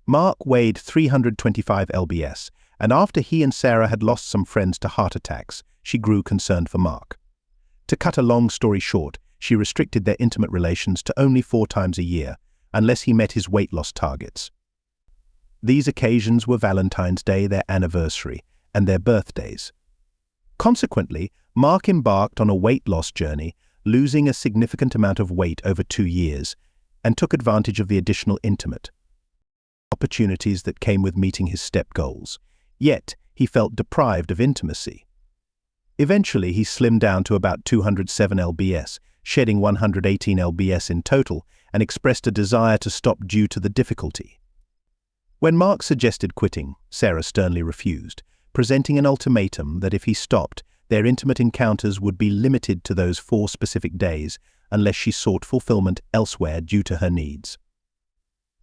Mark weighed 325 lbs, and after he and Sarah had lost some friends to heart attacks, she grew concerned for Mark. To cut a long story short, she restricted their intimate relations to only 4 times a year, unless he met his weight loss targets. These occasions were Valentine's Day, their anniversary, and their birthdays. Consequently, Mark embarked on a weight loss journey, losing a significant amount of weight over 2 years, and took advantage of the additional intimate opportunities that came with meeting his step goals. Yet, he felt deprived of intimacy. Eventually, he slimmed down to about 207 lbs, shedding 118 lbs in total, and expressed a desire to stop due to the difficulty. When Mark suggested quitting, Sarah sternly refused, presenting an ultimatum that if he stopped, their intimate encounters would be limited to those 4 specific days unless she sought fulfillment elsewhere due to her needs.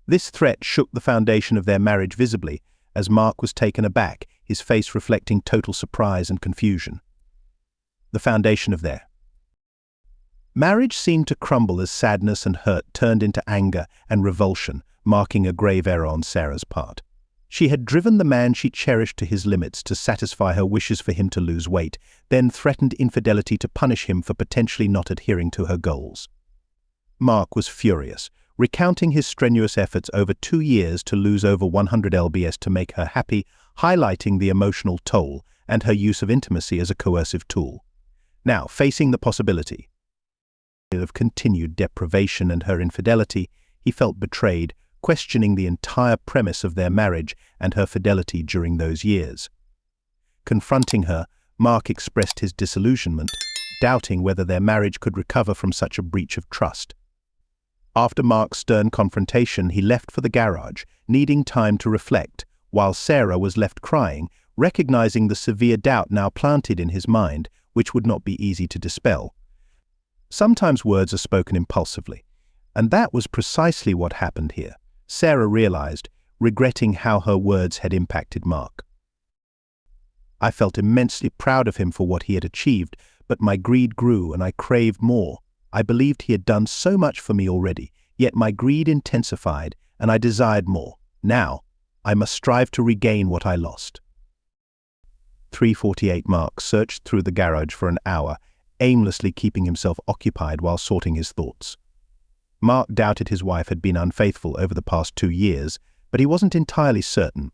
This threat shook the foundation of their marriage visibly, as Mark was taken aback, his face reflecting total surprise and confusion. The foundation of their marriage seemed to crumble as sadness and hurt turned into anger and revulsion, marking a grave error on Sarah's part. She had driven the man she cherished to his limits to satisfy her wishes for him to lose weight, then threatened infidelity to punish him for potentially not adhering to her goals. Mark was furious, recounting his strenuous efforts over 2 years to lose over 100 lbs to make her happy, highlighting the emotional toll and her use of intimacy as a coercive tool. Now, facing the possibility of continued deprivation and her infidelity, he felt betrayed, questioning the entire premise of their marriage and her fidelity during those years. Confronting her, Mark expressed his disillusionment, doubting whether their marriage could recover from such a breach of trust. After Mark's stern confrontation, he left for the garage, needing time to reflect, while Sarah was left crying, recognizing the severe doubt now planted in his mind, which would not be easy to dispel. Sometimes words are spoken impulsively, and that was precisely what happened here, Sarah realized, regretting how her words had impacted Mark. I felt immensely proud of him for what he had achieved, but my greed grew and I craved more. I believed he had done so much for me already, yet my greed intensified and I desired more. Now, I must strive to regain what I lost. 3:48 Mark searched through the garage for an hour, aimlessly keeping himself occupied while sorting his thoughts. Mark doubted his wife had been unfaithful over the past 2 years, but he wasn't entirely certain.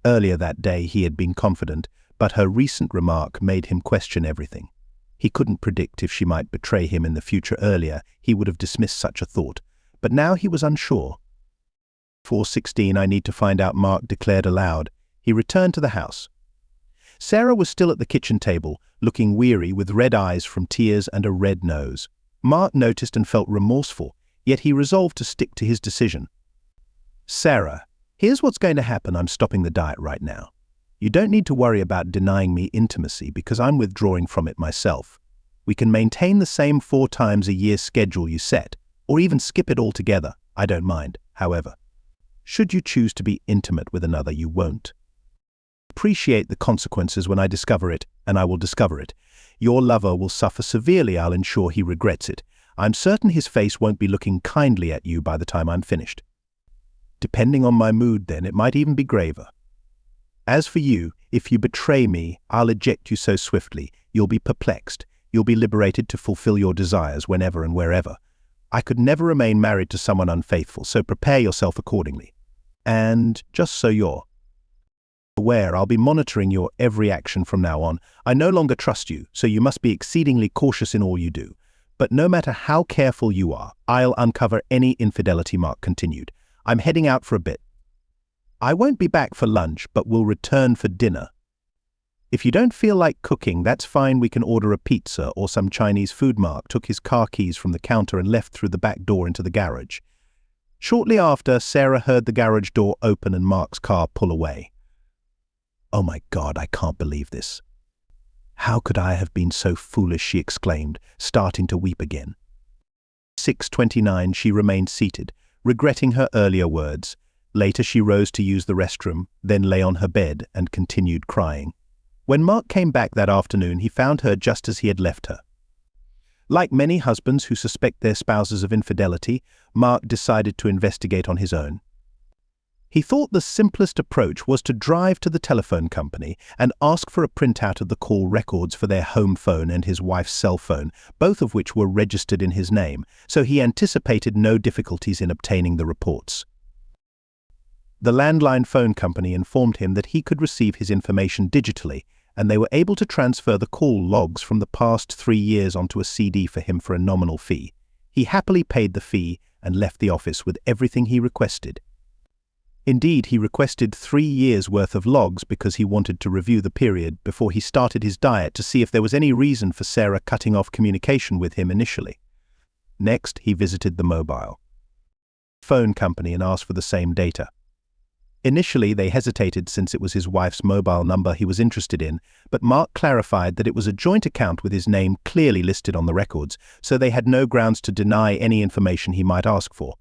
Earlier that day he had been confident, but her recent remark made him question everything. He couldn't predict if she might betray him in the future. Earlier, he would have dismissed such a thought, but now he was unsure. 4:16 I need to find out, Mark declared aloud. He returned to the house. Sarah was still at the kitchen table, looking weary with red eyes from tears and a red nose. Mark noticed and felt remorseful, yet he resolved to stick to his decision. Sarah, here's what's going to happen. I'm stopping the diet right now. You don't need to worry about denying me intimacy because I'm withdrawing from it myself. We can maintain the same 4 times a year schedule you set, or even skip it altogether. I don't mind, however. Should you choose to be intimate with another, you won't. Appreciate the consequences when I discover it, and I will discover it. Your lover will suffer severely. I'll ensure he regrets it. I'm certain his face won't be looking kindly at you by the time I'm finished. Depending on my mood then, it might even be graver. As for you, if you betray me, I'll eject you so swiftly, you'll be perplexed. You'll be liberated to fulfill your desires whenever and wherever. I could never remain married to someone unfaithful, so prepare yourself accordingly. And just so you're aware, I'll be monitoring your every action from now on. I no longer trust you, so you must be exceedingly cautious in all you do. But no matter how careful you are, I'll uncover any infidelity, Mark continued. I'm heading out for a bit. I won't be back for lunch, but will return for dinner. If you don't feel like cooking, that's fine. We can order a pizza or some Chinese food. Mark took his car keys from the counter and left through the back door into the garage. Shortly after, Sarah heard the garage door open and Mark's car pull away. Oh my God, I can't believe this. How could I have been so foolish, she exclaimed, starting to weep again. 6:29 she remained seated, regretting her earlier words. Later she rose to use the restroom, then lay on her bed and continued crying. When Mark came back that afternoon, he found her just as he had left her. Like many husbands who suspect their spouses of infidelity, Mark decided to investigate on his own. He thought the simplest approach was to drive to the telephone company and ask for a printout of the call records for their home phone and his wife's cell phone, both of which were registered in his name, so he anticipated no difficulties in obtaining the reports. The landline phone company informed him that he could receive his information digitally, and they were able to transfer the call logs from the past 3 years onto a CD for him for a nominal fee. He happily paid the fee and left the office with everything he requested. Indeed, he requested 3 years' worth of logs because he wanted to review the period before he started his diet to see if there was any reason for Sarah cutting off communication with him initially. Next, he visited the mobile phone company and asked for the same data. Initially, they hesitated since it was his wife's mobile number he was interested in, but Mark clarified that it was a joint account with his name clearly listed on the records, so they had no grounds to deny any information he might ask for.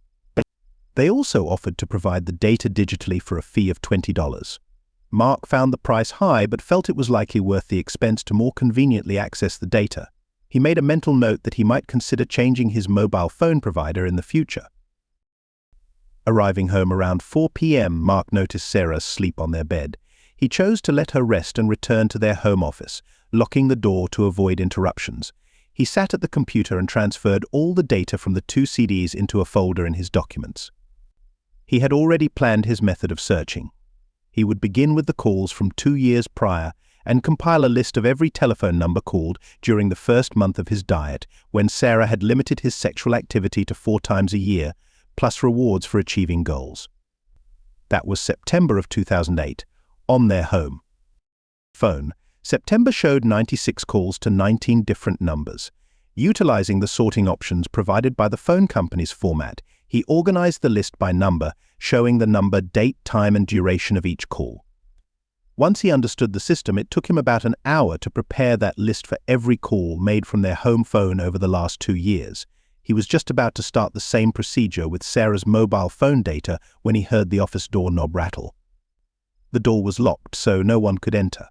They also offered to provide the data digitally for a fee of $20. Mark found the price high but felt it was likely worth the expense to more conveniently access the data. He made a mental note that he might consider changing his mobile phone provider in the future. Arriving home around 4 p.m., Mark noticed Sarah asleep on their bed. He chose to let her rest and return to their home office, locking the door to avoid interruptions. He sat at the computer and transferred all the data from the 2 CDs into a folder in his documents. He had already planned his method of searching. He would begin with the calls from 2 years prior and compile a list of every telephone number called during the first month of his diet, when Sarah had limited his sexual activity to 4 times a year, plus rewards for achieving goals. That was September of 2008, on their home phone. September showed 96 calls to 19 different numbers. Utilizing the sorting options provided by the phone company's format, he organized the list by number, showing the number, date, time, and duration of each call. Once he understood the system, it took him about an hour to prepare that list for every call made from their home phone over the last 2 years. He was just about to start the same procedure with Sarah's mobile phone data when he heard the office door knob rattle. The door was locked, so no one could enter.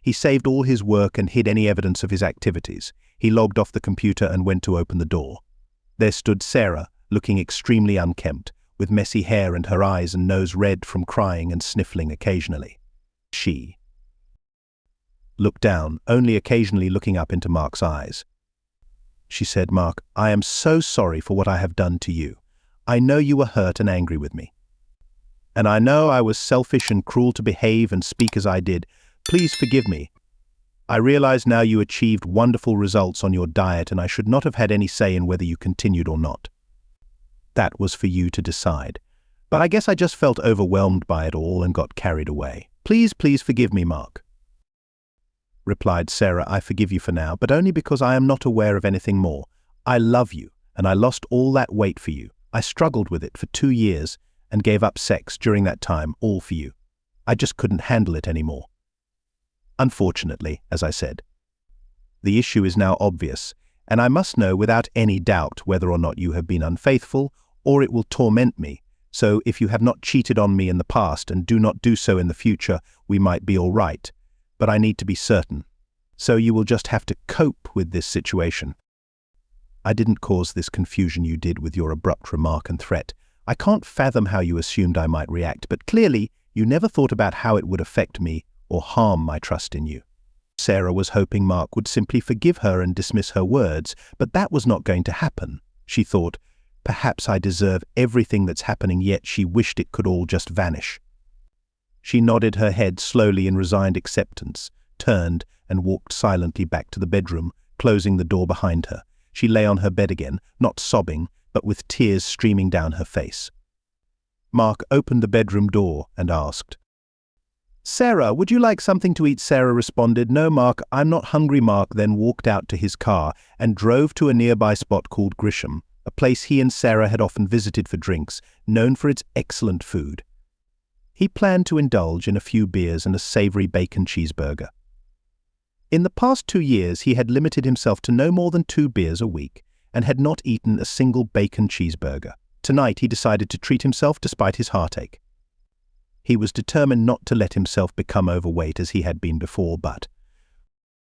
He saved all his work and hid any evidence of his activities. He logged off the computer and went to open the door. There stood Sarah, looking extremely unkempt, with messy hair and her eyes and nose red from crying and sniffling occasionally. She looked down, only occasionally looking up into Mark's eyes. She said, "Mark, I am so sorry for what I have done to you. I know you were hurt and angry with me. And I know I was selfish and cruel to behave and speak as I did. Please forgive me. I realize now you achieved wonderful results on your diet and I should not have had any say in whether you continued or not. That was for you to decide. But I guess I just felt overwhelmed by it all and got carried away. Please forgive me, Mark." Replied Sarah, "I forgive you for now, but only because I am not aware of anything more. I love you, and I lost all that weight for you. I struggled with it for 2 years and gave up sex during that time, all for you. I just couldn't handle it anymore. Unfortunately, as I said. The issue is now obvious, and I must know without any doubt whether or not you have been unfaithful, or it will torment me. So if you have not cheated on me in the past and do not do so in the future, we might be all right. But I need to be certain. So you will just have to cope with this situation. I didn't cause this confusion you did with your abrupt remark and threat. I can't fathom how you assumed I might react, but clearly you never thought about how it would affect me or harm my trust in you." Sarah was hoping Mark would simply forgive her and dismiss her words, but that was not going to happen. She thought, perhaps I deserve everything that's happening, yet she wished it could all just vanish. She nodded her head slowly in resigned acceptance, turned, and walked silently back to the bedroom, closing the door behind her. She lay on her bed again, not sobbing, but with tears streaming down her face. Mark opened the bedroom door and asked, "Sarah, would you like something to eat?" Sarah responded, "No, Mark, I'm not hungry." Mark then walked out to his car and drove to a nearby spot called Grisham, a place he and Sarah had often visited for drinks, known for its excellent food. He planned to indulge in a few beers and a savory bacon cheeseburger. In the past 2 years, he had limited himself to no more than 2 beers a week and had not eaten a single bacon cheeseburger. Tonight, he decided to treat himself despite his heartache. He was determined not to let himself become overweight as he had been before, but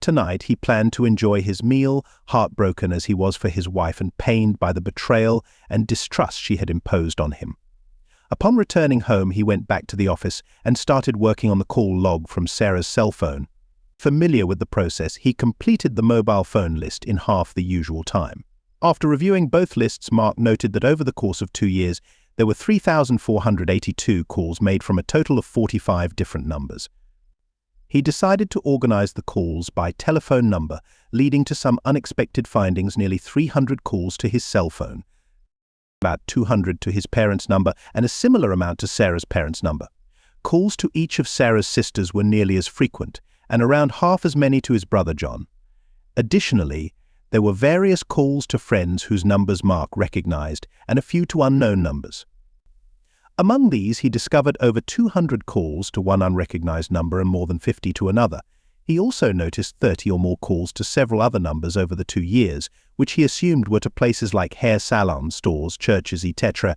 tonight he planned to enjoy his meal, heartbroken as he was for his wife and pained by the betrayal and distrust she had imposed on him. Upon returning home, he went back to the office and started working on the call log from Sarah's cell phone. Familiar with the process, he completed the mobile phone list in half the usual time. After reviewing both lists, Mark noted that over the course of 2 years, there were 3,482 calls made from a total of 45 different numbers. He decided to organize the calls by telephone number, leading to some unexpected findings: nearly 300 calls to his cell phone, about 200 to his parents' number, and a similar amount to Sarah's parents' number. Calls to each of Sarah's sisters were nearly as frequent, and around half as many to his brother John. Additionally, there were various calls to friends whose numbers Mark recognized, and a few to unknown numbers. Among these, he discovered over 200 calls to one unrecognized number and more than 50 to another. He also noticed 30 or more calls to several other numbers over the 2 years, which he assumed were to places like hair salons, stores, churches, etc.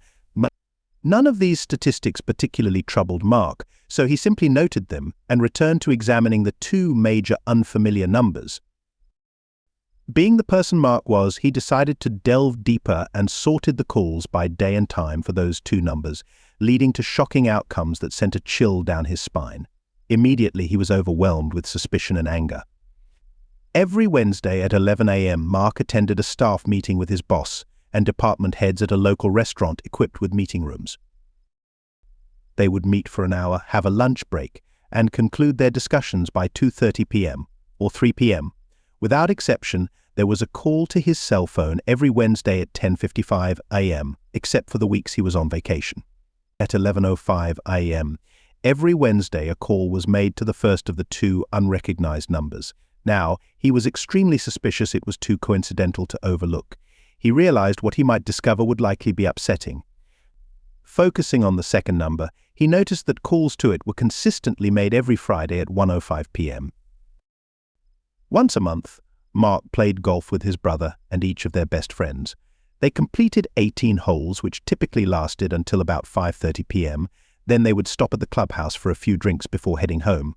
None of these statistics particularly troubled Mark, so he simply noted them and returned to examining the 2 major unfamiliar numbers. Being the person Mark was, he decided to delve deeper and sorted the calls by day and time for those 2 numbers, leading to shocking outcomes that sent a chill down his spine. Immediately, he was overwhelmed with suspicion and anger. Every Wednesday at 11 a.m., Mark attended a staff meeting with his boss and department heads at a local restaurant equipped with meeting rooms. They would meet for an hour, have a lunch break, and conclude their discussions by 2:30 p.m. or 3 p.m. Without exception, there was a call to his cell phone every Wednesday at 10:55 a.m., except for the weeks he was on vacation. At 11:05 a.m., every Wednesday a call was made to the first of the 2 unrecognized numbers. Now, he was extremely suspicious it was too coincidental to overlook. He realized what he might discover would likely be upsetting. Focusing on the second number, he noticed that calls to it were consistently made every Friday at 1:05 p.m. Once a month, Mark played golf with his brother and each of their best friends. They completed 18 holes, which typically lasted until about 5:30 p.m. Then they would stop at the clubhouse for a few drinks before heading home.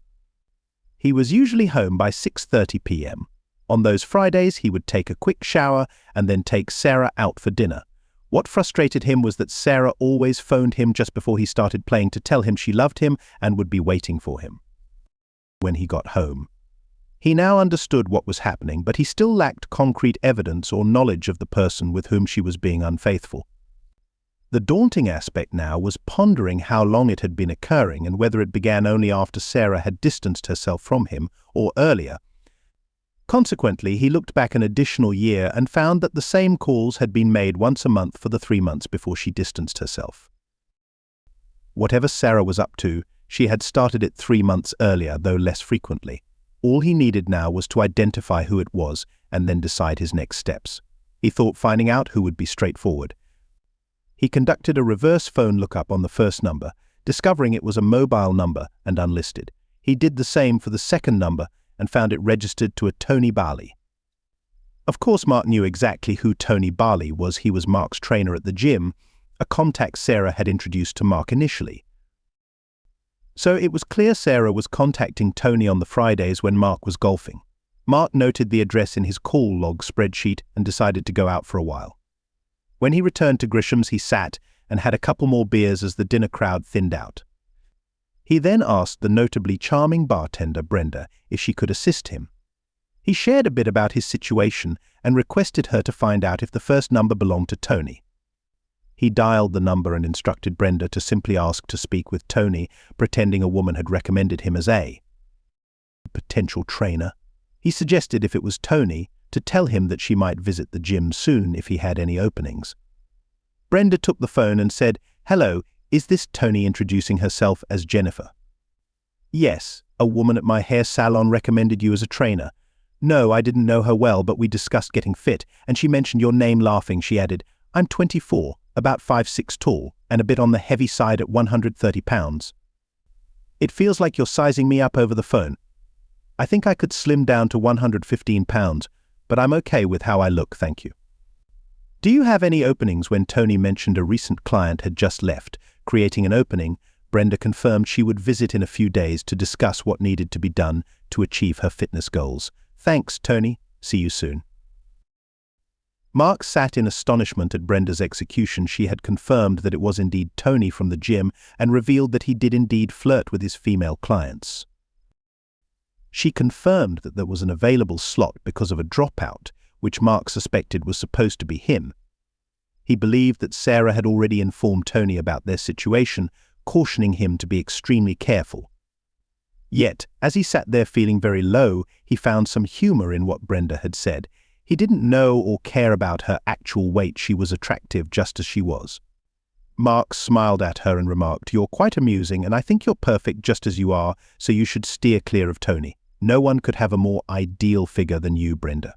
He was usually home by 6:30 p.m. On those Fridays, he would take a quick shower and then take Sarah out for dinner. What frustrated him was that Sarah always phoned him just before he started playing to tell him she loved him and would be waiting for him when he got home. He now understood what was happening, but he still lacked concrete evidence or knowledge of the person with whom she was being unfaithful. The daunting aspect now was pondering how long it had been occurring and whether it began only after Sarah had distanced herself from him or earlier. Consequently, he looked back an additional year and found that the same calls had been made once a month for the 3 months before she distanced herself. Whatever Sarah was up to, she had started it 3 months earlier, though less frequently. All he needed now was to identify who it was and then decide his next steps. He thought finding out who would be straightforward. He conducted a reverse phone lookup on the first number, discovering it was a mobile number and unlisted. He did the same for the second number and found it registered to a Tony Barley. Of course, Mark knew exactly who Tony Barley was. He was Mark's trainer at the gym, a contact Sarah had introduced to Mark initially. So it was clear Sarah was contacting Tony on the Fridays when Mark was golfing. Mark noted the address in his call log spreadsheet and decided to go out for a while. When he returned to Grisham's, he sat and had a couple more beers as the dinner crowd thinned out. He then asked the notably charming bartender, Brenda, if she could assist him. He shared a bit about his situation and requested her to find out if the first number belonged to Tony. He dialed the number and instructed Brenda to simply ask to speak with Tony, pretending a woman had recommended him as a potential trainer. He suggested if it was Tony, to tell him that she might visit the gym soon if he had any openings. Brenda took the phone and said, "Hello, is this Tony?" introducing herself as Jennifer. "Yes, a woman at my hair salon recommended you as a trainer." "No, I didn't know her well, but we discussed getting fit, and she mentioned your name laughing." She added, "I'm 24, about 5'6" tall, and a bit on the heavy side at 130 pounds. It feels like you're sizing me up over the phone. I think I could slim down to 115 pounds, but I'm okay with how I look, thank you." "Do you have any openings?" When Tony mentioned a recent client had just left, creating an opening, Brenda confirmed she would visit in a few days to discuss what needed to be done to achieve her fitness goals. "Thanks, Tony. See you soon." Mark sat in astonishment at Brenda's execution. She had confirmed that it was indeed Tony from the gym and revealed that he did indeed flirt with his female clients. She confirmed that there was an available slot because of a dropout, which Mark suspected was supposed to be him. He believed that Sarah had already informed Tony about their situation, cautioning him to be extremely careful. Yet, as he sat there feeling very low, he found some humor in what Brenda had said. He didn't know or care about her actual weight. She was attractive just as she was. Mark smiled at her and remarked, "You're quite amusing, and I think you're perfect just as you are, so you should steer clear of Tony. No one could have a more ideal figure than you, Brenda."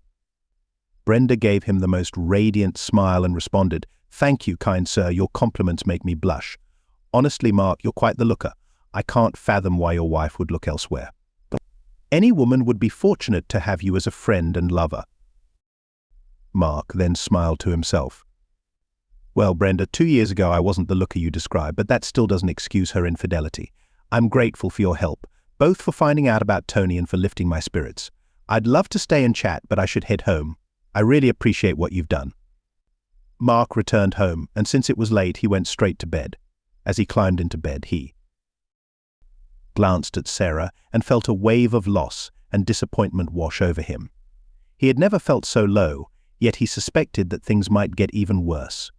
Brenda gave him the most radiant smile and responded, "Thank you, kind sir. Your compliments make me blush. Honestly, Mark, you're quite the looker. I can't fathom why your wife would look elsewhere. Any woman would be fortunate to have you as a friend and lover." Mark then smiled to himself. "Well, Brenda, 2 years ago I wasn't the looker you describe, but that still doesn't excuse her infidelity. I'm grateful for your help, both for finding out about Tony and for lifting my spirits. I'd love to stay and chat, but I should head home. I really appreciate what you've done." Mark returned home, and since it was late, he went straight to bed. As he climbed into bed, he glanced at Sarah and felt a wave of loss and disappointment wash over him. He had never felt so low, yet he suspected that things might get even worse.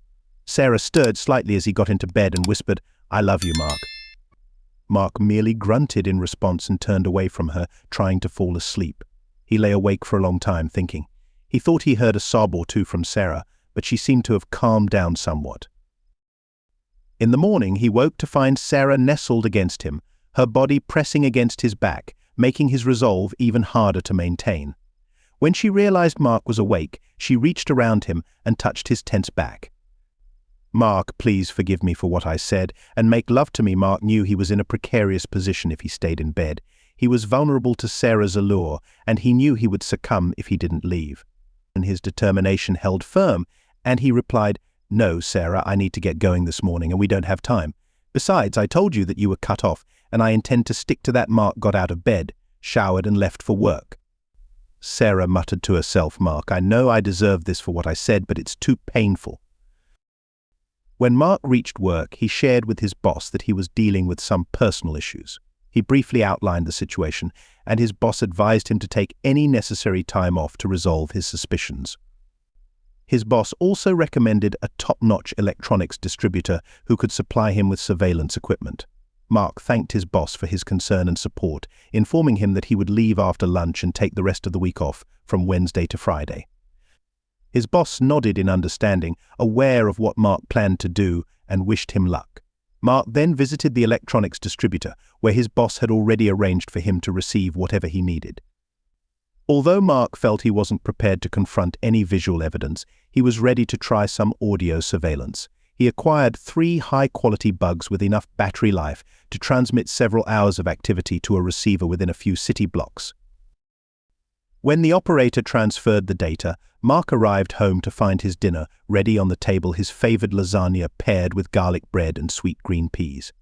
Sarah stirred slightly as he got into bed and whispered, "I love you, Mark." Mark merely grunted in response and turned away from her, trying to fall asleep. He lay awake for a long time, thinking. He thought he heard a sob or two from Sarah, but she seemed to have calmed down somewhat. In the morning, he woke to find Sarah nestled against him, her body pressing against his back, making his resolve even harder to maintain. When she realized Mark was awake, she reached around him and touched his tense back. "Mark, please forgive me for what I said, and make love to me." Mark knew he was in a precarious position if he stayed in bed. He was vulnerable to Sarah's allure, and he knew he would succumb if he didn't leave. And his determination held firm, and he replied, "No, Sarah, I need to get going this morning, and we don't have time. Besides, I told you that you were cut off, and I intend to stick to that." Mark got out of bed, showered, and left for work. Sarah muttered to herself, "Mark, I know I deserve this for what I said, but it's too painful." When Mark reached work, he shared with his boss that he was dealing with some personal issues. He briefly outlined the situation, and his boss advised him to take any necessary time off to resolve his suspicions. His boss also recommended a top-notch electronics distributor who could supply him with surveillance equipment. Mark thanked his boss for his concern and support, informing him that he would leave after lunch and take the rest of the week off from Wednesday to Friday. His boss nodded in understanding, aware of what Mark planned to do, and wished him luck. Mark then visited the electronics distributor, where his boss had already arranged for him to receive whatever he needed. Although Mark felt he wasn't prepared to confront any visual evidence, he was ready to try some audio surveillance. He acquired 3 high-quality bugs with enough battery life to transmit several hours of activity to a receiver within a few city blocks. When the operator transferred the data, Mark arrived home to find his dinner ready on the table, his favored lasagna paired with garlic bread and sweet green peas.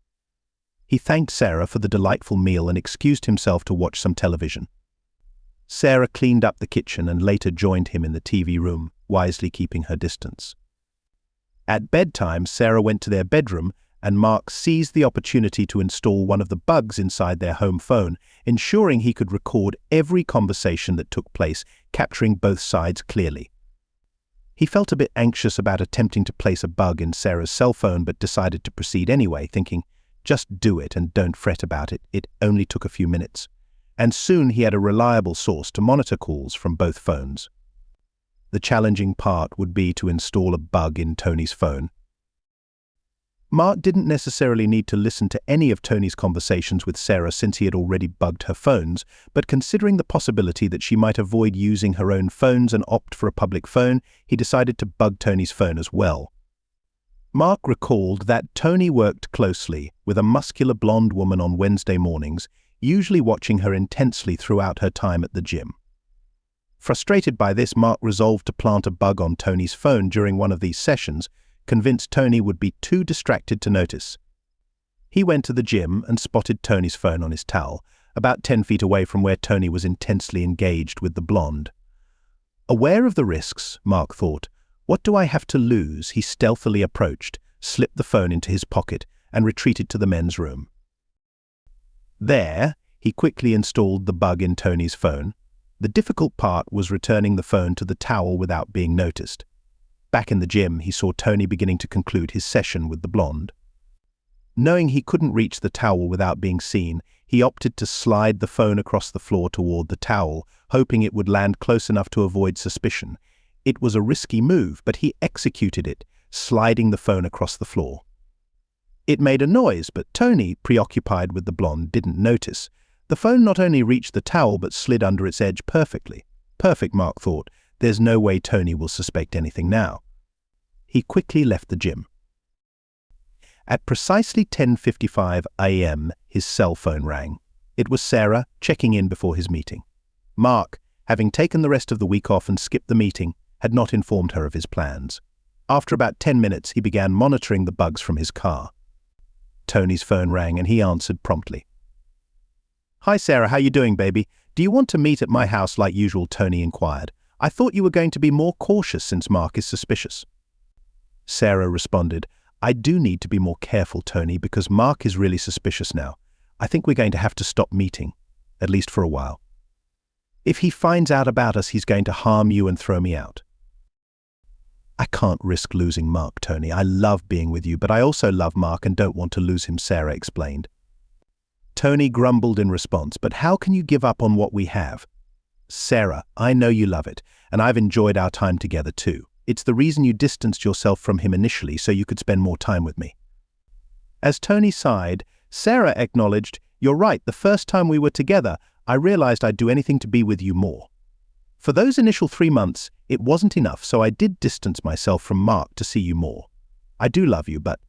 He thanked Sarah for the delightful meal and excused himself to watch some television. Sarah cleaned up the kitchen and later joined him in the TV room, wisely keeping her distance. At bedtime, Sarah went to their bedroom, and Mark seized the opportunity to install one of the bugs inside their home phone, ensuring he could record every conversation that took place, capturing both sides clearly. He felt a bit anxious about attempting to place a bug in Sarah's cell phone, but decided to proceed anyway, thinking, "Just do it and don't fret about it. It only took a few minutes." And soon he had a reliable source to monitor calls from both phones. The challenging part would be to install a bug in Tony's phone. Mark didn't necessarily need to listen to any of Tony's conversations with Sarah since he had already bugged her phones, but considering the possibility that she might avoid using her own phones and opt for a public phone, he decided to bug Tony's phone as well. Mark recalled that Tony worked closely with a muscular blonde woman on Wednesday mornings, usually watching her intensely throughout her time at the gym. Frustrated by this, Mark resolved to plant a bug on Tony's phone during one of these sessions, convinced Tony would be too distracted to notice. He went to the gym and spotted Tony's phone on his towel, about 10 feet away from where Tony was intensely engaged with the blonde. Aware of the risks, Mark thought, What do I have to lose? He stealthily approached, slipped the phone into his pocket, and retreated to the men's room. There, he quickly installed the bug in Tony's phone. The difficult part was returning the phone to the towel without being noticed. Back in the gym, he saw Tony beginning to conclude his session with the blonde. Knowing he couldn't reach the towel without being seen, he opted to slide the phone across the floor toward the towel, hoping it would land close enough to avoid suspicion. It was a risky move, but he executed it, sliding the phone across the floor. It made a noise, but Tony, preoccupied with the blonde, didn't notice. The phone not only reached the towel but slid under its edge perfectly. Perfect, Mark thought. There's no way Tony will suspect anything now. He quickly left the gym. At precisely 10:55 a.m., his cell phone rang. It was Sarah, checking in before his meeting. Mark, having taken the rest of the week off and skipped the meeting, had not informed her of his plans. After about 10 minutes, he began monitoring the bugs from his car. Tony's phone rang and he answered promptly. "Hi Sarah, how you doing, baby? Do you want to meet at my house like usual?" Tony inquired. "I thought you were going to be more cautious since Mark is suspicious." Sarah responded, "I do need to be more careful, Tony, because Mark is really suspicious now. I think we're going to have to stop meeting, at least for a while. If he finds out about us, he's going to harm you and throw me out." "I can't risk losing Mark, Tony. I love being with you, but I also love Mark and don't want to lose him," Sarah explained. Tony grumbled in response, "But how can you give up on what we have?" "Sarah, I know you love it, and I've enjoyed our time together too. It's the reason you distanced yourself from him initially, so you could spend more time with me." As Tony sighed, Sarah acknowledged, "You're right, the first time we were together, I realized I'd do anything to be with you more. For those initial 3 months, it wasn't enough, so I did distance myself from Mark to see you more. I do love you, but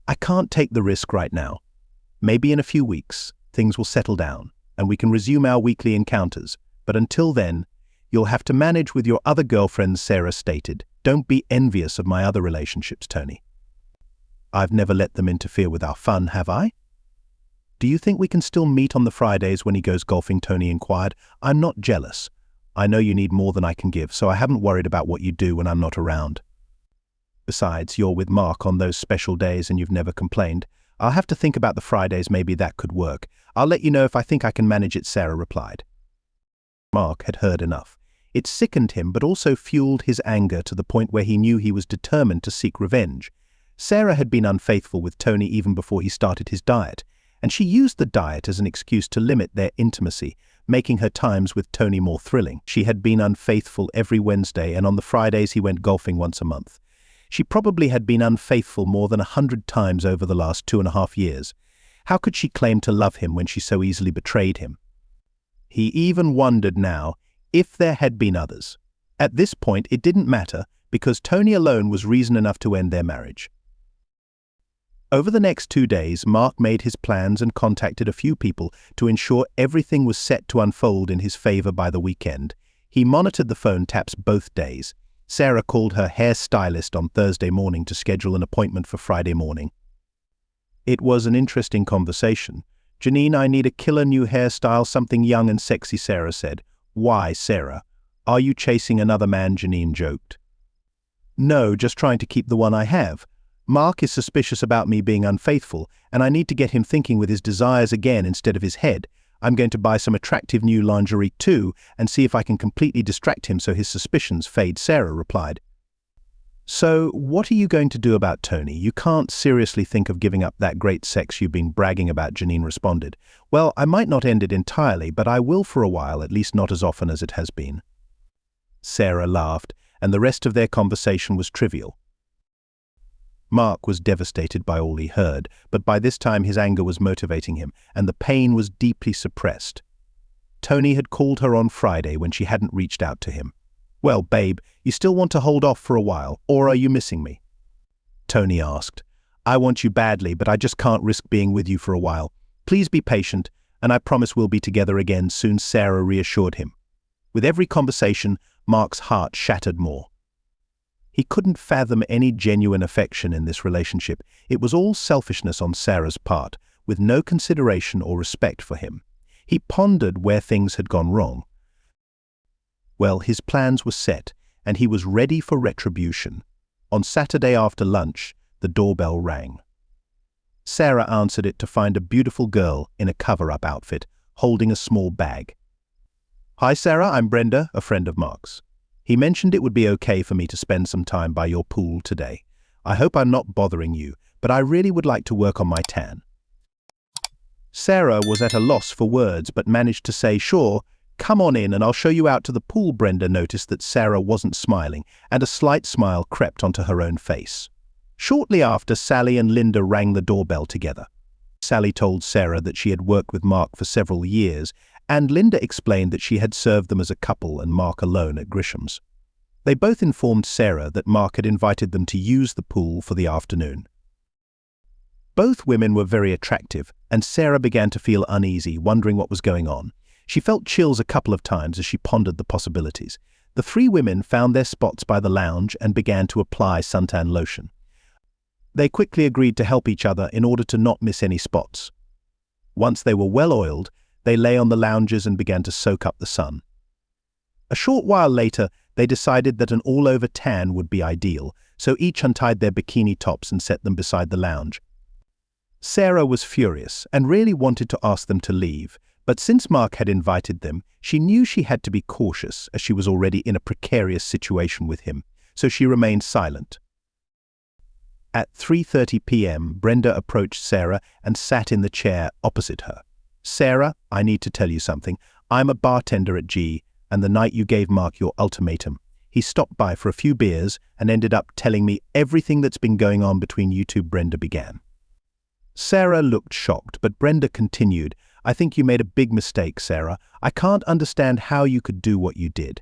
I can't take the risk right now. Maybe in a few weeks, things will settle down, and we can resume our weekly encounters, but until then, you'll have to manage with your other girlfriends," Sarah stated. "Don't be envious of my other relationships, Tony. I've never let them interfere with our fun, have I?" "Do you think we can still meet on the Fridays when he goes golfing?" Tony inquired. "I'm not jealous. I know you need more than I can give, so I haven't worried about what you do when I'm not around. Besides, you're with Mark on those special days and you've never complained. I'll have to think about the Fridays, maybe that could work. I'll let you know if I think I can manage it," Sarah replied. Mark had heard enough. It sickened him, but also fueled his anger to the point where he knew he was determined to seek revenge. Sarah had been unfaithful with Tony even before he started his diet, and she used the diet as an excuse to limit their intimacy, making her times with Tony more thrilling. She had been unfaithful every Wednesday, and on the Fridays he went golfing once a month. She probably had been unfaithful more than 100 times over the last 2.5 years. How could she claim to love him when she so easily betrayed him? He even wondered now if there had been others. At this point, it didn't matter, because Tony alone was reason enough to end their marriage. Over the next 2 days, Mark made his plans and contacted a few people to ensure everything was set to unfold in his favor by the weekend. He monitored the phone taps both days. Sarah called her hairstylist on Thursday morning to schedule an appointment for Friday morning. It was an interesting conversation. "Janine, I need a killer new hairstyle, something young and sexy," Sarah said. "Why, Sarah? Are you chasing another man?" Janine joked. "No, just trying to keep the one I have. Mark is suspicious about me being unfaithful, and I need to get him thinking with his desires again instead of his head. I'm going to buy some attractive new lingerie too, and see if I can completely distract him so his suspicions fade," Sarah replied. "So, what are you going to do about Tony? You can't seriously think of giving up that great sex you've been bragging about," Janine responded. "Well, I might not end it entirely, but I will for a while, at least not as often as it has been." Sarah laughed, and the rest of their conversation was trivial. Mark was devastated by all he heard, but by this time his anger was motivating him, and the pain was deeply suppressed. Tony had called her on Friday when she hadn't reached out to him. "Well, babe, you still want to hold off for a while, or are you missing me?" Tony asked. "I want you badly, but I just can't risk being with you for a while. Please be patient, and I promise we'll be together again soon," Sarah reassured him. With every conversation, Mark's heart shattered more. He couldn't fathom any genuine affection in this relationship. It was all selfishness on Sarah's part, with no consideration or respect for him. He pondered where things had gone wrong. Well, his plans were set, and he was ready for retribution. On Saturday after lunch, the doorbell rang. Sarah answered it to find a beautiful girl in a cover-up outfit, holding a small bag. "Hi Sarah, I'm Brenda, a friend of Mark's. He mentioned it would be okay for me to spend some time by your pool today. I hope I'm not bothering you, but I really would like to work on my tan." Sarah was at a loss for words but managed to say, "Sure, come on in and I'll show you out to the pool." Brenda noticed that Sarah wasn't smiling, and a slight smile crept onto her own face. Shortly after, Sally and Linda rang the doorbell together. Sally told Sarah that she had worked with Mark for several years, and Linda explained that she had served them as a couple and Mark alone at Grisham's. They both informed Sarah that Mark had invited them to use the pool for the afternoon. Both women were very attractive, and Sarah began to feel uneasy, wondering what was going on. She felt chills a couple of times as she pondered the possibilities. The three women found their spots by the lounge and began to apply suntan lotion. They quickly agreed to help each other in order to not miss any spots. Once they were well oiled, they lay on the lounges and began to soak up the sun. A short while later, they decided that an all-over tan would be ideal, so each untied their bikini tops and set them beside the lounge. Sarah was furious and really wanted to ask them to leave, but since Mark had invited them, she knew she had to be cautious as she was already in a precarious situation with him, so she remained silent. At 3:30 p.m., Brenda approached Sarah and sat in the chair opposite her. "Sarah, I need to tell you something. I'm a bartender at G, and the night you gave Mark your ultimatum, he stopped by for a few beers and ended up telling me everything that's been going on between you two." Brenda began. Sarah looked shocked, but Brenda continued, "I think you made a big mistake, Sarah. I can't understand how you could do what you did.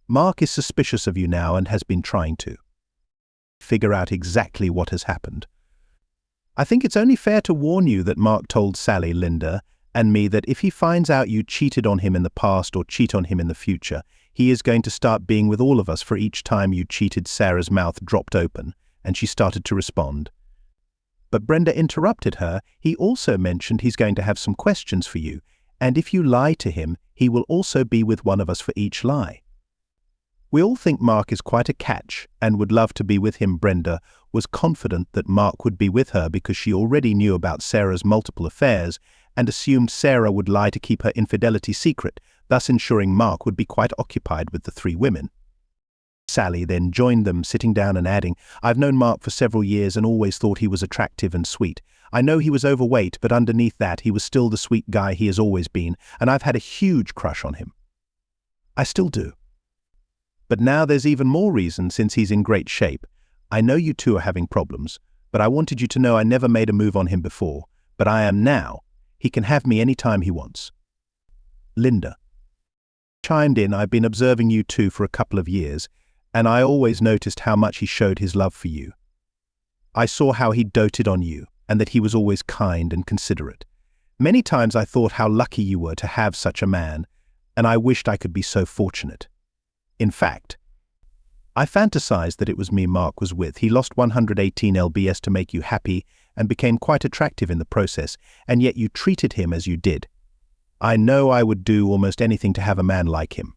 Mark is suspicious of you now and has been trying to figure out exactly what has happened. I think it's only fair to warn you that Mark told Sally, Linda, and me that if he finds out you cheated on him in the past or cheat on him in the future, he is going to start being with all of us for each time you cheated." Sarah's mouth dropped open, and she started to respond. But Brenda interrupted her. "He also mentioned he's going to have some questions for you, and if you lie to him, he will also be with one of us for each lie. We all think Mark is quite a catch and would love to be with him." Brenda was confident that Mark would be with her because she already knew about Sarah's multiple affairs and assumed Sarah would lie to keep her infidelity secret, thus ensuring Mark would be quite occupied with the three women. Sally then joined them, sitting down and adding, "I've known Mark for several years and always thought he was attractive and sweet. I know he was overweight, but underneath that he was still the sweet guy he has always been, and I've had a huge crush on him. I still do. But now there's even more reason since he's in great shape. I know you two are having problems, but I wanted you to know I never made a move on him before, but I am now. He can have me any time he wants." Linda chimed in, "I've been observing you two for a couple of years, and I always noticed how much he showed his love for you. I saw how he doted on you, and that he was always kind and considerate. Many times I thought how lucky you were to have such a man, and I wished I could be so fortunate. In fact, I fantasized that it was me Mark was with. He lost 118 lbs to make you happy and became quite attractive in the process, and yet you treated him as you did. I know I would do almost anything to have a man like him."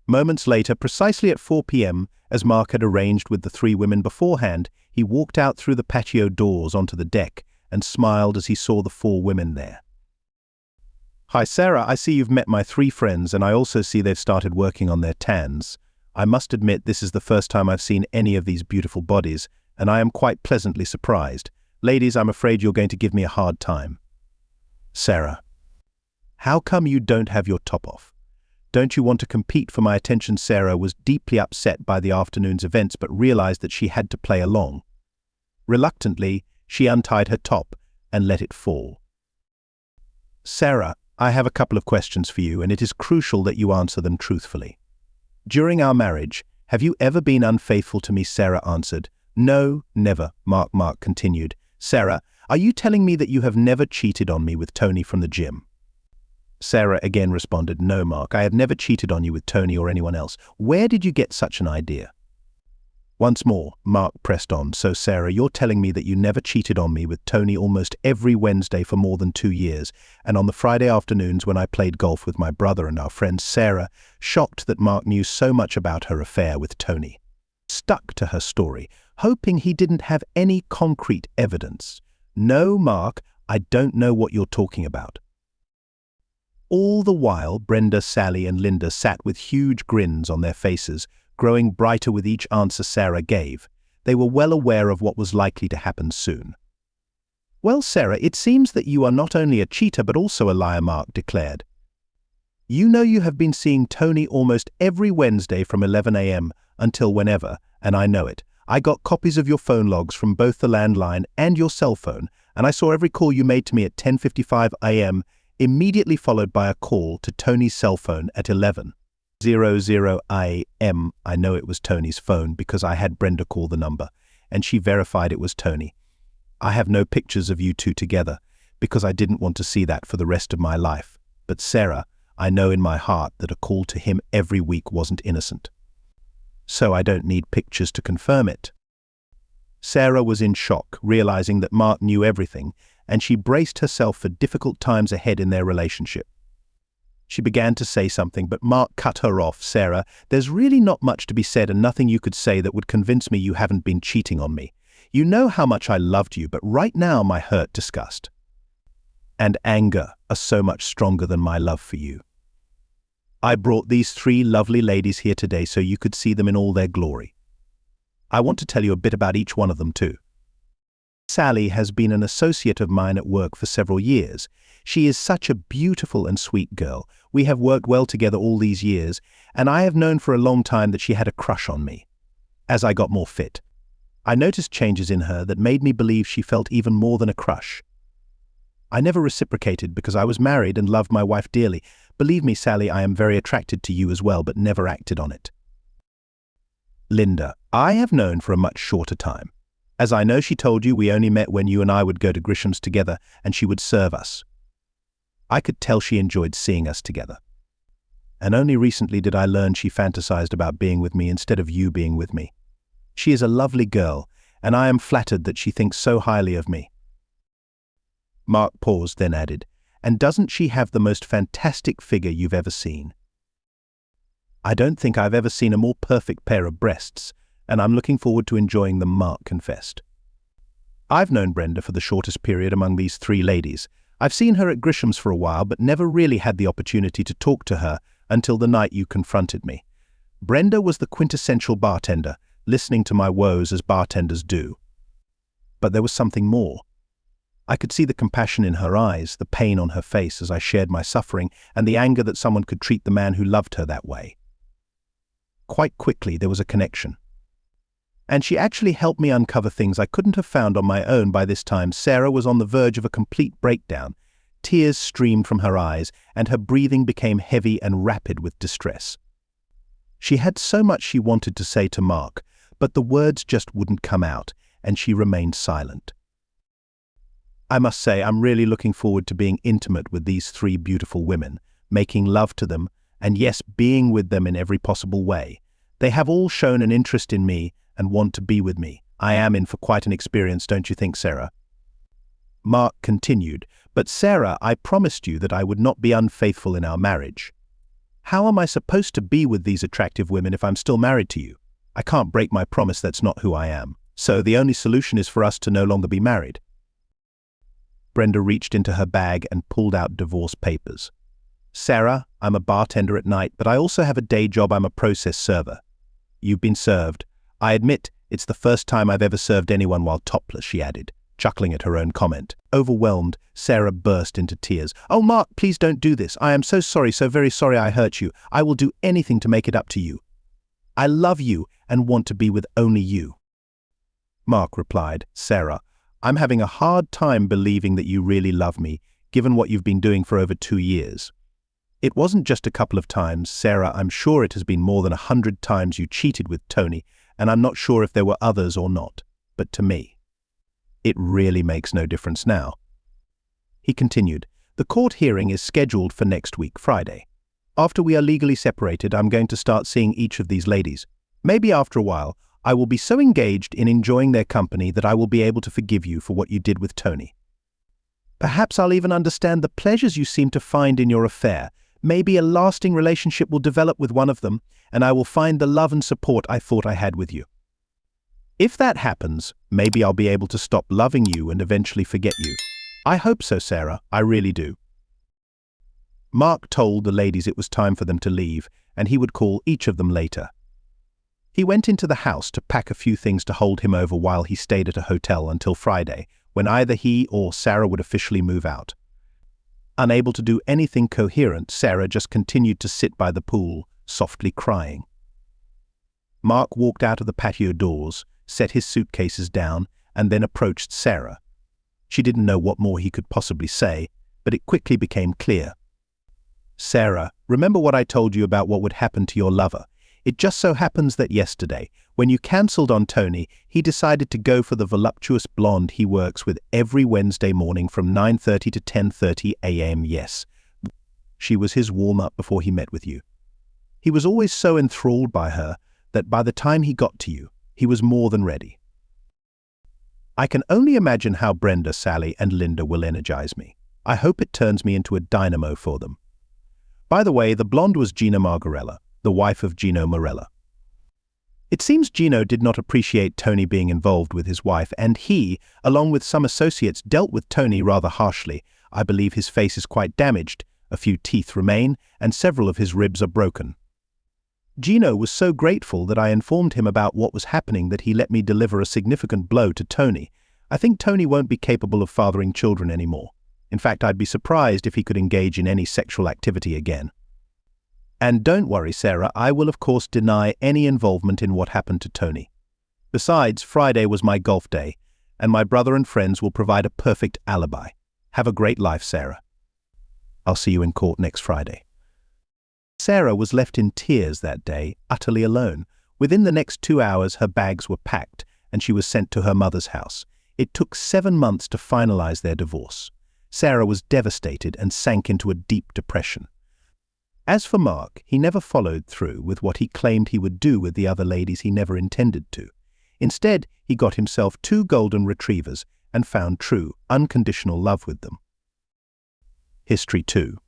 Moments later, precisely at 4 p.m., as Mark had arranged with the three women beforehand, he walked out through the patio doors onto the deck and smiled as he saw the four women there. "Hi Sarah, I see you've met my three friends, and I also see they've started working on their tans. I must admit this is the first time I've seen any of these beautiful bodies, and I am quite pleasantly surprised. Ladies, I'm afraid you're going to give me a hard time." Sarah: "How come you don't have your top off? Don't you want to compete for my attention?" Sarah was deeply upset by the afternoon's events but realized that she had to play along. Reluctantly, she untied her top and let it fall. "Sarah, I have a couple of questions for you, and it is crucial that you answer them truthfully. During our marriage, have you ever been unfaithful to me?" Sarah answered. "No, never," Mark continued. "Sarah, are you telling me that you have never cheated on me with Tony from the gym?" Sarah again responded, "No, Mark, I have never cheated on you with Tony or anyone else. Where did you get such an idea?" Once more, Mark pressed on. So, Sarah, you're telling me that you never cheated on me with Tony almost every Wednesday for more than 2 years, and on the Friday afternoons when I played golf with my brother and our friend Sarah, shocked that Mark knew so much about her affair with Tony. Stuck to her story, hoping he didn't have any concrete evidence. No, Mark, I don't know what you're talking about. All the while, Brenda, Sally, and Linda sat with huge grins on their faces, growing brighter with each answer Sarah gave. They were well aware of what was likely to happen soon. Well, Sarah, it seems that you are not only a cheater but also a liar, Mark declared. You know you have been seeing Tony almost every Wednesday from 11 a.m. until whenever, and I know it. I got copies of your phone logs from both the landline and your cell phone, and I saw every call you made to me at 10:55 a.m., immediately followed by a call to Tony's cell phone at 11:00 a.m. I know it was Tony's phone because I had Brenda call the number, and she verified it was Tony. I have no pictures of you two together because I didn't want to see that for the rest of my life. But Sarah, I know in my heart that a call to him every week wasn't innocent. So I don't need pictures to confirm it. Sarah was in shock, realizing that Mark knew everything, and she braced herself for difficult times ahead in their relationship. She began to say something, but Mark cut her off. Sarah, there's really not much to be said and nothing you could say that would convince me you haven't been cheating on me. You know how much I loved you, but right now my hurt, disgust, and anger are so much stronger than my love for you. I brought these 3 lovely ladies here today so you could see them in all their glory. I want to tell you a bit about each one of them too. Sally has been an associate of mine at work for several years. She is such a beautiful and sweet girl. We have worked well together all these years, and I have known for a long time that she had a crush on me. As I got more fit, I noticed changes in her that made me believe she felt even more than a crush. I never reciprocated because I was married and loved my wife dearly. Believe me, Sally, I am very attracted to you as well, but never acted on it. Linda, I have known for a much shorter time. As I know she told you, we only met when you and I would go to Grisham's together and she would serve us. I could tell she enjoyed seeing us together. And only recently did I learn she fantasized about being with me instead of you being with me. She is a lovely girl, and I am flattered that she thinks so highly of me. Mark paused, then added, and doesn't she have the most fantastic figure you've ever seen? I don't think I've ever seen a more perfect pair of breasts, and I'm looking forward to enjoying them, Mark confessed. I've known Brenda for the shortest period among these 3 ladies. I've seen her at Grisham's for a while, but never really had the opportunity to talk to her until the night you confronted me. Brenda was the quintessential bartender, listening to my woes as bartenders do. But there was something more. I could see the compassion in her eyes, the pain on her face as I shared my suffering, and the anger that someone could treat the man who loved her that way. Quite quickly, there was a connection. And she actually helped me uncover things I couldn't have found on my own. By this time, Sarah was on the verge of a complete breakdown. Tears streamed from her eyes, and her breathing became heavy and rapid with distress. She had so much she wanted to say to Mark, but the words just wouldn't come out, and she remained silent. I must say, I'm really looking forward to being intimate with these 3 beautiful women, making love to them, and yes, being with them in every possible way. They have all shown an interest in me and want to be with me. I am in for quite an experience, don't you think, Sarah? Mark continued, but Sarah, I promised you that I would not be unfaithful in our marriage. How am I supposed to be with these attractive women if I'm still married to you? I can't break my promise, that's not who I am. So the only solution is for us to no longer be married. Brenda reached into her bag and pulled out divorce papers. Sarah, I'm a bartender at night, but I also have a day job. I'm a process server. You've been served. I admit it's the first time I've ever served anyone while topless, she added, chuckling at her own comment. Overwhelmed, Sarah burst into tears. Oh, Mark, please don't do this. I am so sorry, so very sorry I hurt you. I will do anything to make it up to you. I love you and want to be with only you. Mark replied, Sarah, I'm having a hard time believing that you really love me, given what you've been doing for over 2 years. It wasn't just a couple of times, Sarah. I'm sure it has been more than 100 times you cheated with Tony, and I'm not sure if there were others or not. But to me, it really makes no difference now. He continued, the court hearing is scheduled for next week, Friday. After we are legally separated, I'm going to start seeing each of these ladies. Maybe after a while, I will be so engaged in enjoying their company that I will be able to forgive you for what you did with Tony. Perhaps I'll even understand the pleasures you seem to find in your affair. Maybe a lasting relationship will develop with one of them, and I will find the love and support I thought I had with you. If that happens, maybe I'll be able to stop loving you and eventually forget you. I hope so, Sarah, I really do. Mark told the ladies it was time for them to leave, and he would call each of them later. He went into the house to pack a few things to hold him over while he stayed at a hotel until Friday, when either he or Sarah would officially move out. Unable to do anything coherent, Sarah just continued to sit by the pool, softly crying. Mark walked out of the patio doors, set his suitcases down, and then approached Sarah. She didn't know what more he could possibly say, but it quickly became clear. Sarah, remember what I told you about what would happen to your lover? It just so happens that yesterday, when you cancelled on Tony, he decided to go for the voluptuous blonde he works with every Wednesday morning from 9:30 to 10:30 a.m. Yes, she was his warm-up before he met with you. He was always so enthralled by her that by the time he got to you, he was more than ready. I can only imagine how Brenda, Sally, and Linda will energize me. I hope it turns me into a dynamo for them. By the way, the blonde was Gina Margarella, the wife of Gino Morella. It seems Gino did not appreciate Tony being involved with his wife, and he, along with some associates, dealt with Tony rather harshly. I believe his face is quite damaged, a few teeth remain, and several of his ribs are broken. Gino was so grateful that I informed him about what was happening that he let me deliver a significant blow to Tony. I think Tony won't be capable of fathering children anymore. In fact, I'd be surprised if he could engage in any sexual activity again. And don't worry, Sarah, I will of course deny any involvement in what happened to Tony. Besides, Friday was my golf day, and my brother and friends will provide a perfect alibi. Have a great life, Sarah. I'll see you in court next Friday. Sarah was left in tears that day, utterly alone. Within the next 2 hours, her bags were packed, and she was sent to her mother's house. It took 7 months to finalize their divorce. Sarah was devastated and sank into a deep depression. As for Mark, he never followed through with what he claimed he would do with the other ladies he never intended to. Instead, he got himself 2 golden retrievers and found true, unconditional love with them. History 2.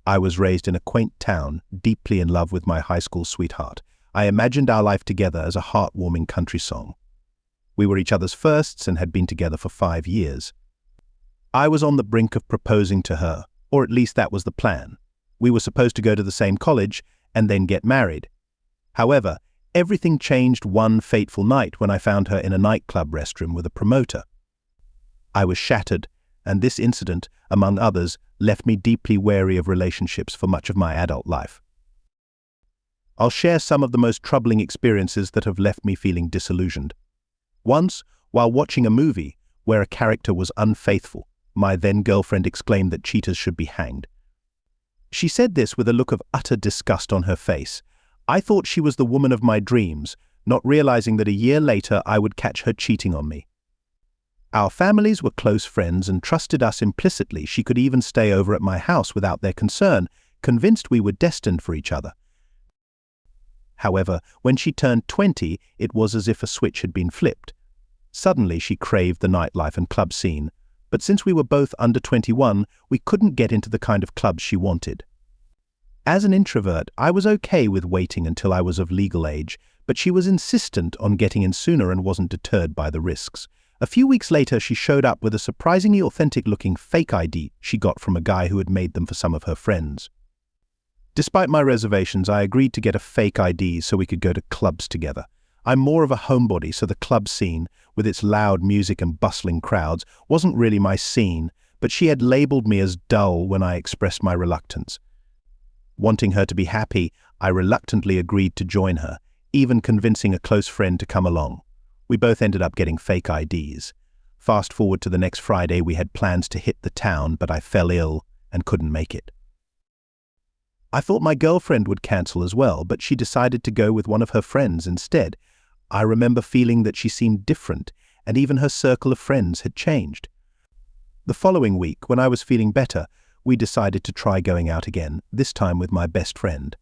I was raised in a quaint town, deeply in love with my high school sweetheart. I imagined our life together as a heartwarming country song. We were each other's firsts and had been together for 5 years. I was on the brink of proposing to her, or at least that was the plan. We were supposed to go to the same college and then get married. However, everything changed one fateful night when I found her in a nightclub restroom with a promoter. I was shattered, and this incident, among others, left me deeply wary of relationships for much of my adult life. I'll share some of the most troubling experiences that have left me feeling disillusioned. Once, while watching a movie where a character was unfaithful, my then-girlfriend exclaimed that cheaters should be hanged. She said this with a look of utter disgust on her face. I thought she was the woman of my dreams, not realizing that a year later I would catch her cheating on me. Our families were close friends and trusted us implicitly. She could even stay over at my house without their concern, convinced we were destined for each other. However, when she turned 20, it was as if a switch had been flipped. Suddenly she craved the nightlife and club scene, but since we were both under 21, we couldn't get into the kind of clubs she wanted. As an introvert, I was okay with waiting until I was of legal age, but she was insistent on getting in sooner and wasn't deterred by the risks. A few weeks later, she showed up with a surprisingly authentic-looking fake ID she got from a guy who had made them for some of her friends. Despite my reservations, I agreed to get a fake ID so we could go to clubs together. I'm more of a homebody, so the club scene, with its loud music and bustling crowds, wasn't really my scene, but she had labeled me as dull when I expressed my reluctance. Wanting her to be happy, I reluctantly agreed to join her, even convincing a close friend to come along. We both ended up getting fake IDs. Fast forward to the next Friday, we had plans to hit the town, but I fell ill and couldn't make it. I thought my girlfriend would cancel as well, but she decided to go with one of her friends instead. I remember feeling that she seemed different, and even her circle of friends had changed. The following week, when I was feeling better, we decided to try going out again, this time with my best friend.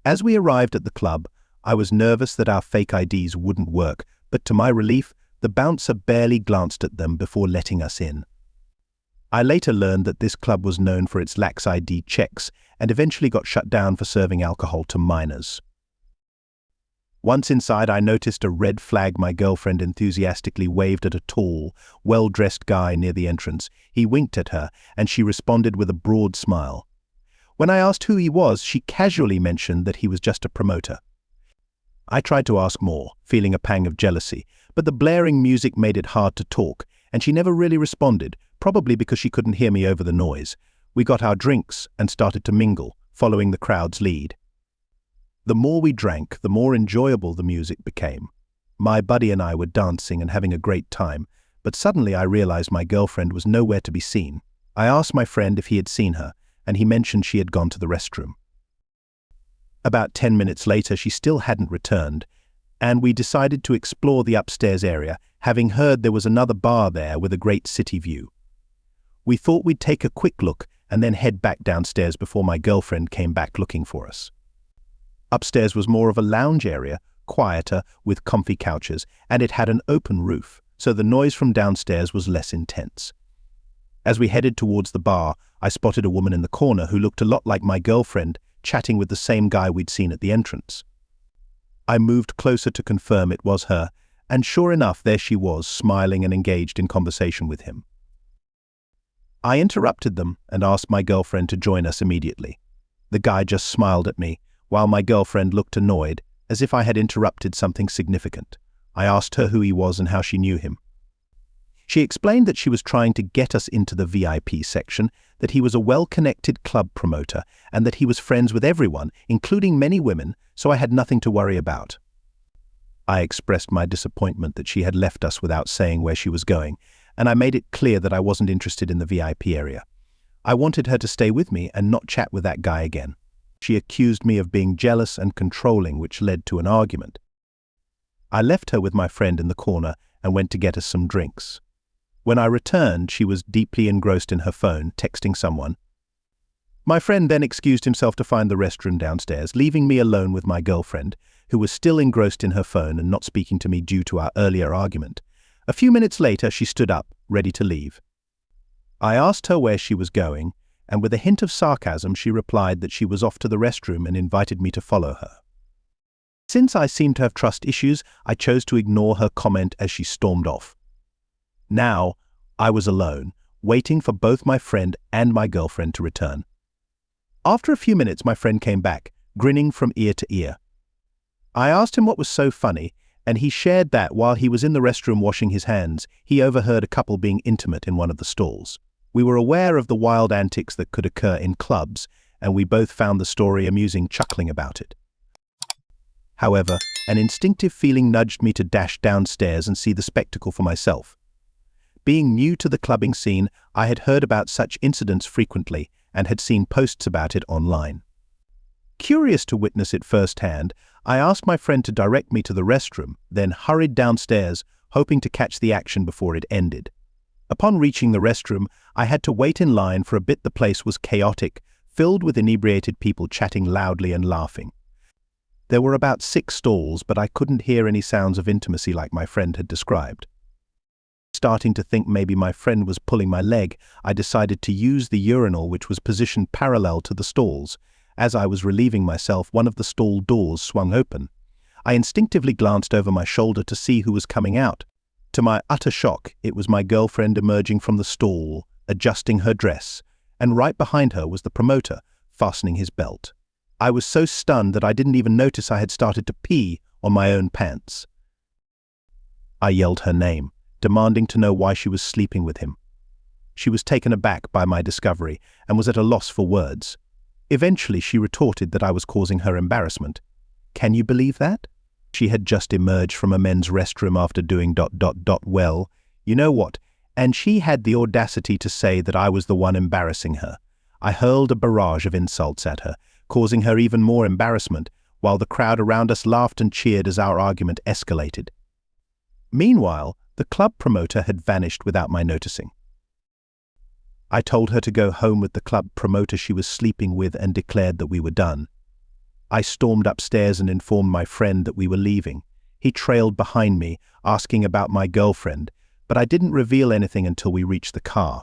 As we arrived at the club, I was nervous that our fake IDs wouldn't work, but to my relief, the bouncer barely glanced at them before letting us in. I later learned that this club was known for its lax ID checks and eventually got shut down for serving alcohol to minors. Once inside, I noticed a red flag. My girlfriend enthusiastically waved at a tall, well-dressed guy near the entrance. He winked at her, and she responded with a broad smile. When I asked who he was, she casually mentioned that he was just a promoter. I tried to ask more, feeling a pang of jealousy, but the blaring music made it hard to talk, and she never really responded, probably because she couldn't hear me over the noise. We got our drinks and started to mingle, following the crowd's lead. The more we drank, the more enjoyable the music became. My buddy and I were dancing and having a great time, but suddenly I realized my girlfriend was nowhere to be seen. I asked my friend if he had seen her, and he mentioned she had gone to the restroom. About 10 minutes later, she still hadn't returned, and we decided to explore the upstairs area, having heard there was another bar there with a great city view. We thought we'd take a quick look and then head back downstairs before my girlfriend came back looking for us. Upstairs was more of a lounge area, quieter, with comfy couches, and it had an open roof, so the noise from downstairs was less intense. As we headed towards the bar, I spotted a woman in the corner who looked a lot like my girlfriend, chatting with the same guy we'd seen at the entrance. I moved closer to confirm it was her, and sure enough, there she was, smiling and engaged in conversation with him. I interrupted them and asked my girlfriend to join us immediately. The guy just smiled at me, while my girlfriend looked annoyed, as if I had interrupted something significant. I asked her who he was and how she knew him. She explained that she was trying to get us into the VIP section, that he was a well-connected club promoter, and that he was friends with everyone, including many women, so I had nothing to worry about. I expressed my disappointment that she had left us without saying where she was going, and I made it clear that I wasn't interested in the VIP area. I wanted her to stay with me and not chat with that guy again. She accused me of being jealous and controlling, which led to an argument. I left her with my friend in the corner and went to get us some drinks. When I returned, she was deeply engrossed in her phone, texting someone. My friend then excused himself to find the restroom downstairs, leaving me alone with my girlfriend, who was still engrossed in her phone and not speaking to me due to our earlier argument. A few minutes later, she stood up, ready to leave. I asked her where she was going, and with a hint of sarcasm, she replied that she was off to the restroom and invited me to follow her. Since I seemed to have trust issues, I chose to ignore her comment as she stormed off. Now, I was alone, waiting for both my friend and my girlfriend to return. After a few minutes, my friend came back, grinning from ear to ear. I asked him what was so funny, and he shared that while he was in the restroom washing his hands, he overheard a couple being intimate in one of the stalls. We were aware of the wild antics that could occur in clubs, and we both found the story amusing, chuckling about it. However, an instinctive feeling nudged me to dash downstairs and see the spectacle for myself. Being new to the clubbing scene, I had heard about such incidents frequently and had seen posts about it online. Curious to witness it firsthand, I asked my friend to direct me to the restroom, then hurried downstairs, hoping to catch the action before it ended. Upon reaching the restroom, I had to wait in line for a bit. The place was chaotic, filled with inebriated people chatting loudly and laughing. There were about 6 stalls, but I couldn't hear any sounds of intimacy like my friend had described. Starting to think maybe my friend was pulling my leg, I decided to use the urinal, which was positioned parallel to the stalls. As I was relieving myself, one of the stall doors swung open. I instinctively glanced over my shoulder to see who was coming out. To my utter shock, it was my girlfriend emerging from the stall, adjusting her dress, and right behind her was the promoter, fastening his belt. I was so stunned that I didn't even notice I had started to pee on my own pants. I yelled her name, demanding to know why she was sleeping with him. She was taken aback by my discovery and was at a loss for words. Eventually, she retorted that I was causing her embarrassment. Can you believe that? She had just emerged from a men's restroom after doing ... Well, you know what? And she had the audacity to say that I was the one embarrassing her. I hurled a barrage of insults at her, causing her even more embarrassment, while the crowd around us laughed and cheered as our argument escalated. Meanwhile, the club promoter had vanished without my noticing. I told her to go home with the club promoter she was sleeping with and declared that we were done. I stormed upstairs and informed my friend that we were leaving. He trailed behind me, asking about my girlfriend, but I didn't reveal anything until we reached the car.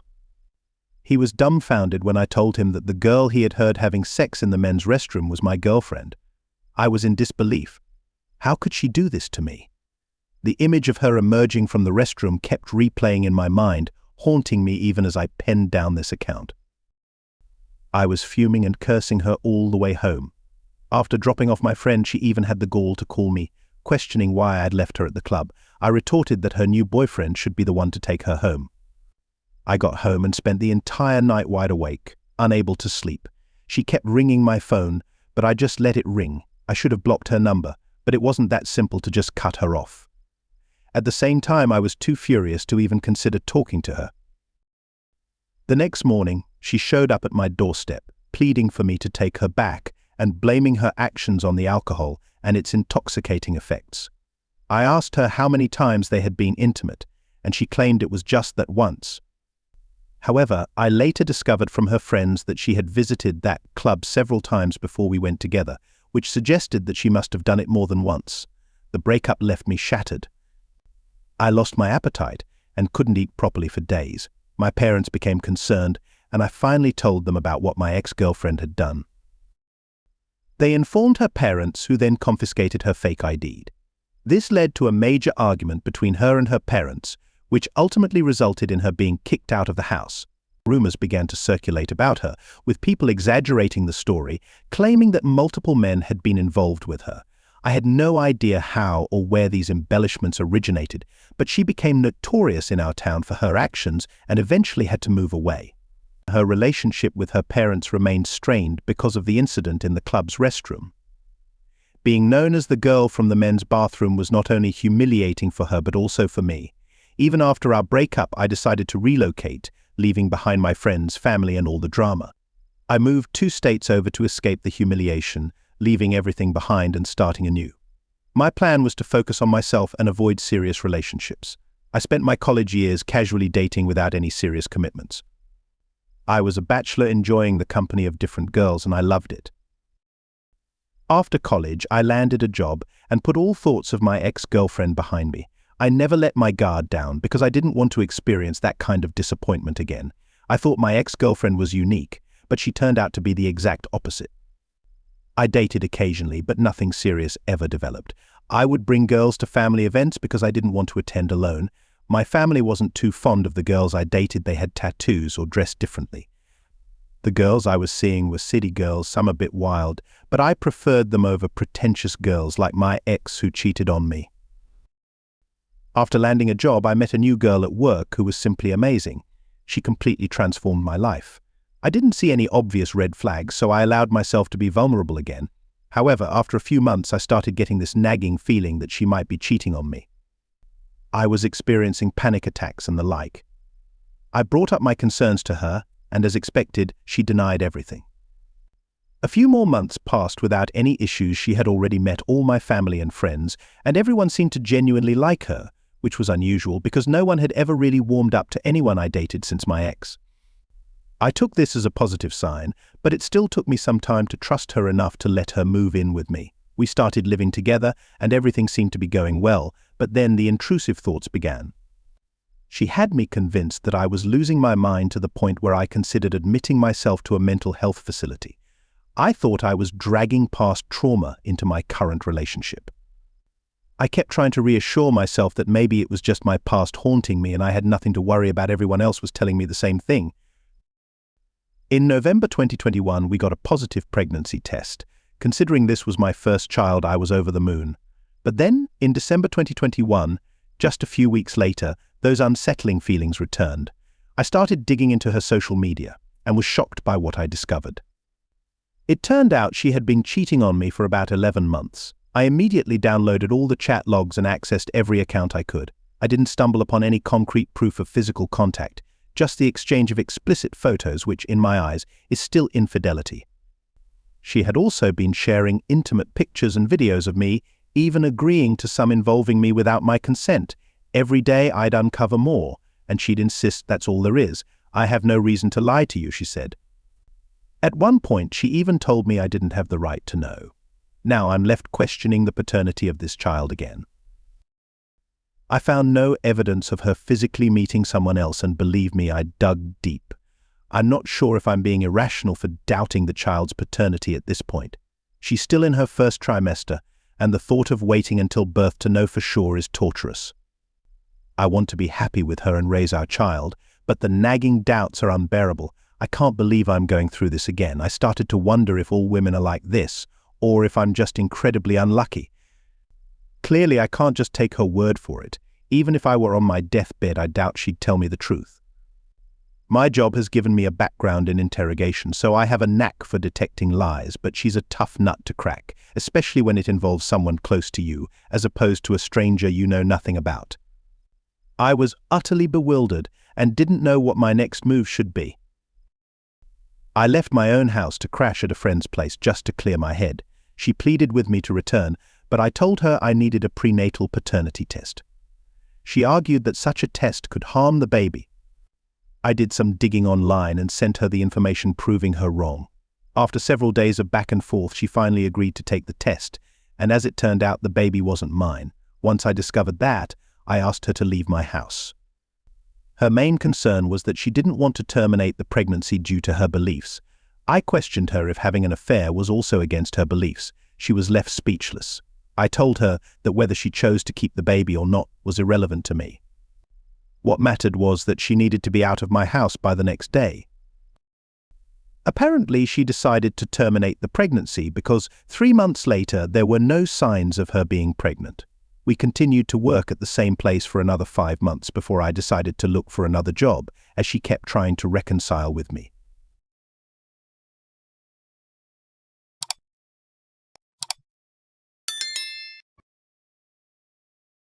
He was dumbfounded when I told him that the girl he had heard having sex in the men's restroom was my girlfriend. I was in disbelief. How could she do this to me? The image of her emerging from the restroom kept replaying in my mind, haunting me even as I penned down this account. I was fuming and cursing her all the way home. After dropping off my friend, she even had the gall to call me, questioning why I had left her at the club. I retorted that her new boyfriend should be the one to take her home. I got home and spent the entire night wide awake, unable to sleep. She kept ringing my phone, but I just let it ring. I should have blocked her number, but it wasn't that simple to just cut her off. At the same time, I was too furious to even consider talking to her. The next morning, she showed up at my doorstep, pleading for me to take her back and blaming her actions on the alcohol and its intoxicating effects. I asked her how many times they had been intimate, and she claimed it was just that once. However, I later discovered from her friends that she had visited that club several times before we went together, which suggested that she must have done it more than once. The breakup left me shattered. I lost my appetite and couldn't eat properly for days. My parents became concerned, and I finally told them about what my ex-girlfriend had done. They informed her parents, who then confiscated her fake ID. This led to a major argument between her and her parents, which ultimately resulted in her being kicked out of the house. Rumors began to circulate about her, with people exaggerating the story, claiming that multiple men had been involved with her. I had no idea how or where these embellishments originated, but she became notorious in our town for her actions and eventually had to move away. Her relationship with her parents remained strained because of the incident in the club's restroom. Being known as the girl from the men's bathroom was not only humiliating for her but also for me. Even after our breakup, I decided to relocate, leaving behind my friends, family, and all the drama. I moved 2 states over to escape the humiliation, leaving everything behind and starting anew. My plan was to focus on myself and avoid serious relationships. I spent my college years casually dating without any serious commitments. I was a bachelor enjoying the company of different girls, and I loved it. After college, I landed a job and put all thoughts of my ex-girlfriend behind me. I never let my guard down because I didn't want to experience that kind of disappointment again. I thought my ex-girlfriend was unique, but she turned out to be the exact opposite. I dated occasionally, but nothing serious ever developed. I would bring girls to family events because I didn't want to attend alone. My family wasn't too fond of the girls I dated. They had tattoos or dressed differently. The girls I was seeing were city girls, some a bit wild, but I preferred them over pretentious girls like my ex who cheated on me. After landing a job, I met a new girl at work who was simply amazing. She completely transformed my life. I didn't see any obvious red flags, so I allowed myself to be vulnerable again. However, after a few months, I started getting this nagging feeling that she might be cheating on me. I was experiencing panic attacks and the like. I brought up my concerns to her, and as expected, she denied everything. A few more months passed without any issues. She had already met all my family and friends, and everyone seemed to genuinely like her, which was unusual because no one had ever really warmed up to anyone I dated since my ex. I took this as a positive sign, but it still took me some time to trust her enough to let her move in with me. We started living together, and everything seemed to be going well, but then the intrusive thoughts began. She had me convinced that I was losing my mind to the point where I considered admitting myself to a mental health facility. I thought I was dragging past trauma into my current relationship. I kept trying to reassure myself that maybe it was just my past haunting me and I had nothing to worry about. Everyone else was telling me the same thing. In November 2021, we got a positive pregnancy test. Considering this was my first child, I was over the moon. But then, in December 2021, just a few weeks later, those unsettling feelings returned. I started digging into her social media and was shocked by what I discovered. It turned out she had been cheating on me for about 11 months. I immediately downloaded all the chat logs and accessed every account I could. I didn't stumble upon any concrete proof of physical contact, just the exchange of explicit photos, which, in my eyes, is still infidelity. She had also been sharing intimate pictures and videos of me, even agreeing to some involving me without my consent. Every day I'd uncover more, and she'd insist that's all there is. I have no reason to lie to you, she said. At one point, she even told me I didn't have the right to know. Now I'm left questioning the paternity of this child again. I found no evidence of her physically meeting someone else, and believe me, I dug deep. I'm not sure if I'm being irrational for doubting the child's paternity at this point. She's still in her first trimester, and the thought of waiting until birth to know for sure is torturous. I want to be happy with her and raise our child, but the nagging doubts are unbearable. I can't believe I'm going through this again. I started to wonder if all women are like this, or if I'm just incredibly unlucky. Clearly, I can't just take her word for it. Even if I were on my deathbed, I doubt she'd tell me the truth. My job has given me a background in interrogation, so I have a knack for detecting lies, but she's a tough nut to crack, especially when it involves someone close to you, as opposed to a stranger you know nothing about. I was utterly bewildered and didn't know what my next move should be. I left my own house to crash at a friend's place just to clear my head. She pleaded with me to return, but I told her I needed a prenatal paternity test. She argued that such a test could harm the baby. I did some digging online and sent her the information proving her wrong. After several days of back and forth, she finally agreed to take the test, and as it turned out, the baby wasn't mine. Once I discovered that, I asked her to leave my house. Her main concern was that she didn't want to terminate the pregnancy due to her beliefs. I questioned her if having an affair was also against her beliefs. She was left speechless. I told her that whether she chose to keep the baby or not was irrelevant to me. What mattered was that she needed to be out of my house by the next day. Apparently, she decided to terminate the pregnancy because 3 months later there were no signs of her being pregnant. We continued to work at the same place for another 5 months before I decided to look for another job, as she kept trying to reconcile with me.